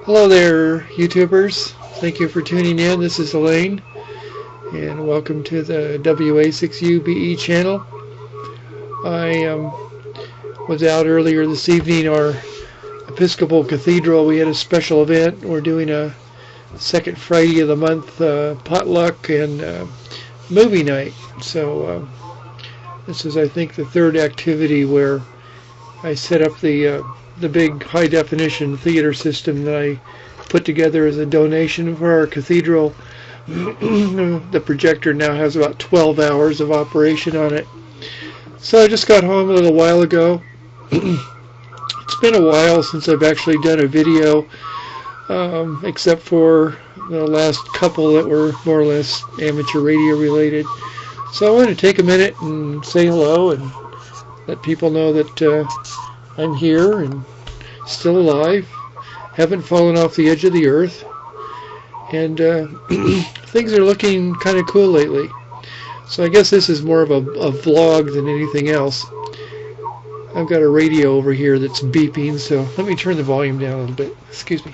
Hello there, YouTubers. Thank you for tuning in. This is Elaine, and welcome to the WA6UBE channel. I was out earlier this evening. Our Episcopal Cathedral, we had a special event. We're doing a second Friday of the month potluck and movie night. So this is, I think, the third activity where I set up the big high-definition theater system that I put together as a donation for our cathedral. The projector now has about 12 hours of operation on it. So I just got home a little while ago. It's been a while since I've actually done a video, except for the last couple that were more or less amateur radio related. So I want to take a minute and say hello and let people know that I'm here and still alive, haven't fallen off the edge of the earth, and things are looking kind of cool lately. So I guess this is more of a vlog than anything else. I've got a radio over here that's beeping, so let me turn the volume down a little bit. Excuse me.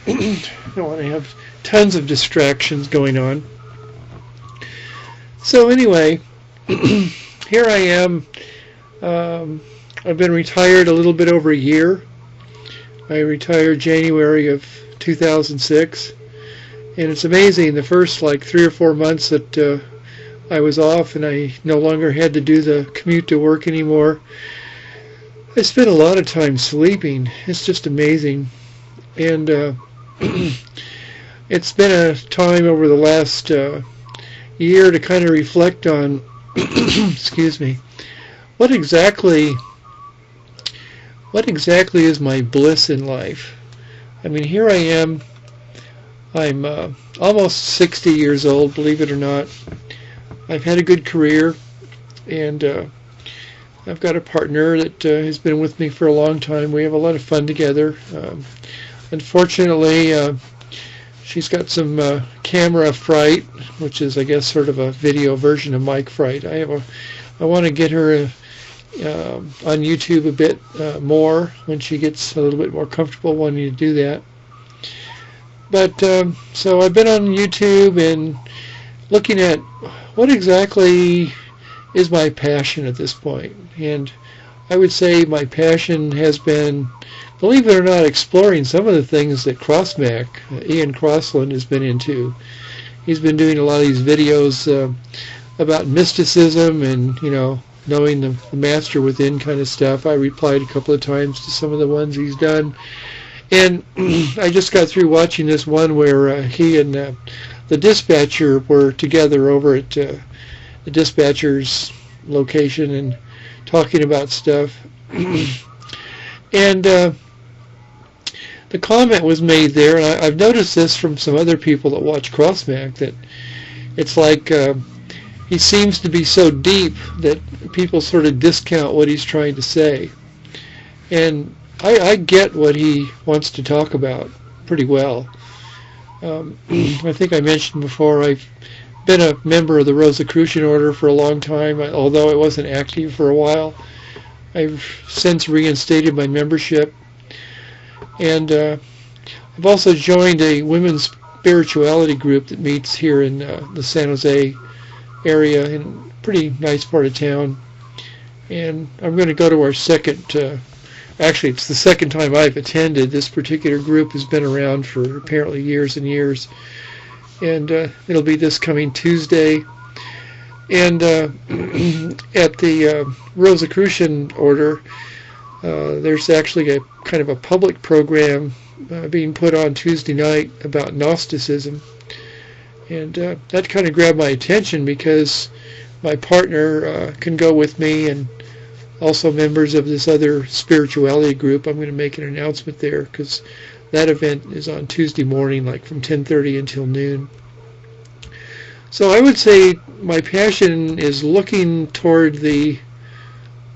I don't want to have tons of distractions going on. So anyway, here I am. I've been retired a little bit over a year. I retired January of 2006, and it's amazing. The first like 3 or 4 months that I was off and I no longer had to do the commute to work anymore, I spent a lot of time sleeping. It's just amazing. And it's been a time over the last year to kind of reflect on excuse me, what exactly is my bliss in life. I mean, here I am. I'm almost 60 years old, believe it or not. I've had a good career, and I've got a partner that has been with me for a long time. We have a lot of fun together. Unfortunately, she's got some camera fright, which is, I guess, sort of a video version of mic fright. I want to get her on YouTube a bit more when she gets a little bit more comfortable wanting to do that. But so I've been on YouTube and looking at what exactly is my passion at this point. And I would say my passion has been, believe it or not, exploring some of the things that Crossmac, Ian Crossland, has been into. He's been doing a lot of these videos about mysticism and, you know, knowing the master within kind of stuff. I replied a couple of times to some of the ones he's done. And I just got through watching this one where he and the dispatcher were together over at the dispatcher's location and talking about stuff. And the comment was made there, and I've noticed this from some other people that watch Crossmac, that it's like he seems to be so deep that people sort of discount what he's trying to say. And I get what he wants to talk about pretty well. I think I mentioned before, I've been a member of the Rosicrucian Order for a long time, although I wasn't active for a while. I've since reinstated my membership. And I've also joined a women's spirituality group that meets here in the San Jose area, in a pretty nice part of town. And I'm going to go to our second, actually it's the second time I've attended. This particular group has been around for apparently years and years. And it'll be this coming Tuesday. And at the Rosicrucian Order, there's actually a kind of a public program being put on Tuesday night about Gnosticism. And that kind of grabbed my attention because my partner can go with me, and also members of this other spirituality group. I'm going to make an announcement there because that event is on Tuesday morning, like from 10:30 until noon. So I would say my passion is looking toward the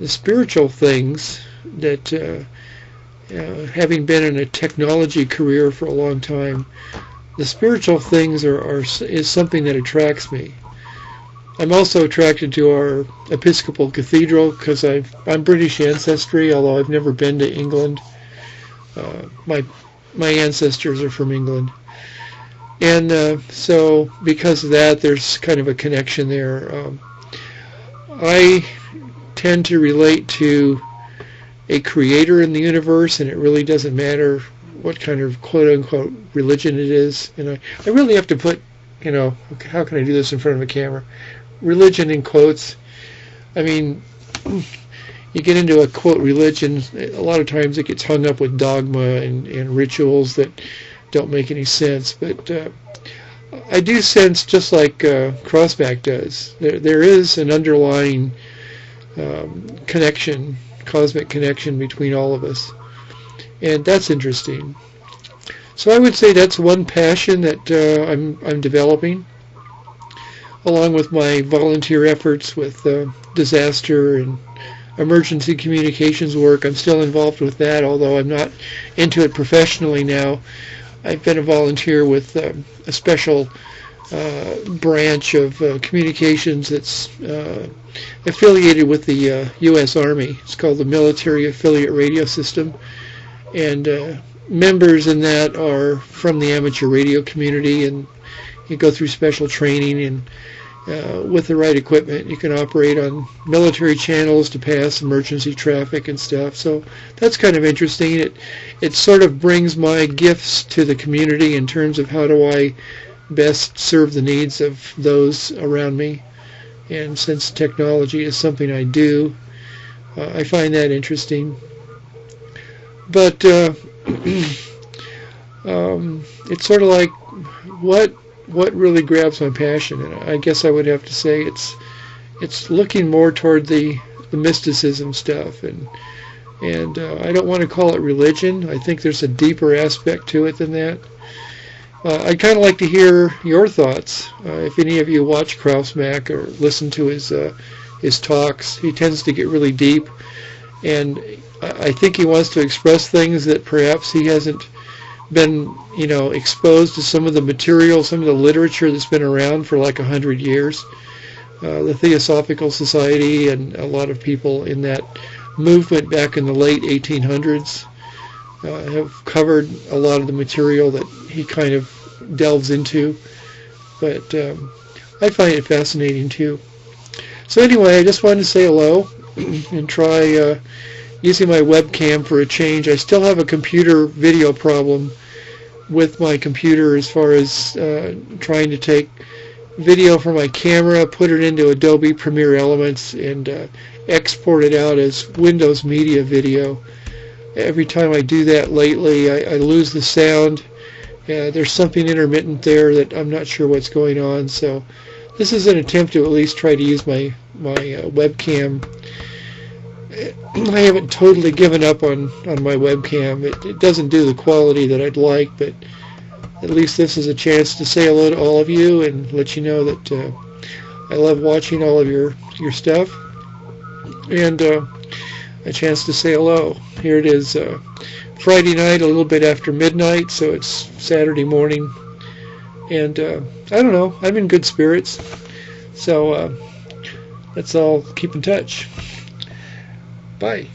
spiritual things that, having been in a technology career for a long time, the spiritual things is something that attracts me. I'm also attracted to our Episcopal Cathedral because I'm British ancestry, although I've never been to England. My ancestors are from England. And so because of that, there's kind of a connection there. I tend to relate to a creator in the universe, and it really doesn't matter what kind of quote-unquote religion it is. And I really have to put, how can I do this in front of a camera? Religion in quotes. I mean, you get into a quote religion, a lot of times it gets hung up with dogma and rituals that don't make any sense. But I do sense, just like Crossback does, there is an underlying connection, cosmic connection between all of us. And that's interesting. So I would say that's one passion that I'm developing, along with my volunteer efforts with disaster and emergency communications work. I'm still involved with that, although I'm not into it professionally now. I've been a volunteer with a special branch of communications that's affiliated with the U.S. Army. It's called the Military Affiliate Radio System, and members in that are from the amateur radio community, and you go through special training, and with the right equipment you can operate on military channels to pass emergency traffic and stuff. So that's kind of interesting. It sort of brings my gifts to the community in terms of how do I best serve the needs of those around me. And since technology is something I do, I find that interesting. But it's sort of like what really grabs my passion, and I guess I would have to say it's looking more toward the mysticism stuff, and I don't want to call it religion. I think there's a deeper aspect to it than that. I'd kind of like to hear your thoughts. If any of you watch Kraus Mack or listen to his talks, he tends to get really deep, and I think he wants to express things that perhaps he hasn't been, exposed to some of the material, some of the literature that's been around for like 100 years. The Theosophical Society and a lot of people in that movement back in the late 1800s have covered a lot of the material that he kind of delves into. But I find it fascinating too. So anyway, I just wanted to say hello and try using my webcam for a change. I still have a computer video problem with my computer as far as trying to take video from my camera, put it into Adobe Premiere Elements, and export it out as Windows Media Video. Every time I do that lately, I lose the sound. There's something intermittent there that I'm not sure what's going on. So this is an attempt to at least try to use my webcam. I haven't totally given up on my webcam. It doesn't do the quality that I'd like, but at least this is a chance to say hello to all of you and let you know that I love watching all of your stuff, and a chance to say hello. Here it is, Friday night, a little bit after midnight, so it's Saturday morning, and I don't know, I'm in good spirits, so let's all keep in touch. Bye.